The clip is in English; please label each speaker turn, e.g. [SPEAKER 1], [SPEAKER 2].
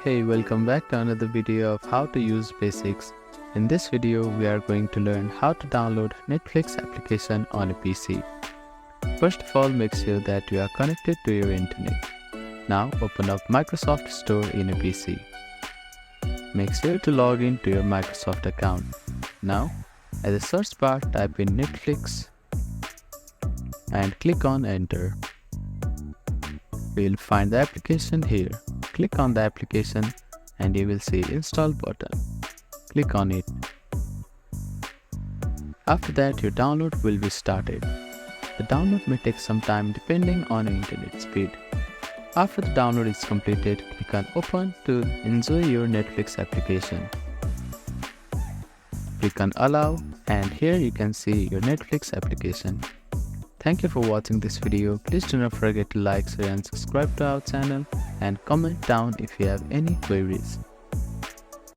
[SPEAKER 1] Hey, welcome back to another video of how to use basics. In this video, we are going to learn how to download Netflix application on a PC. First of all, make sure that you are connected to your internet. Now open up Microsoft Store in a PC. Make sure to log in to your Microsoft account. Now, at the search bar, type in Netflix and click on Enter. You will find the application here. Click on the application and you will see Install button. Click on it. After that, your download will be started. The download may take some time depending on your internet speed. After the download is completed, click on Open to enjoy your Netflix application. Click on Allow and here you can see your Netflix application. Thank you for watching this video. Please do not forget to like, share and subscribe to our channel and comment down if you have any queries.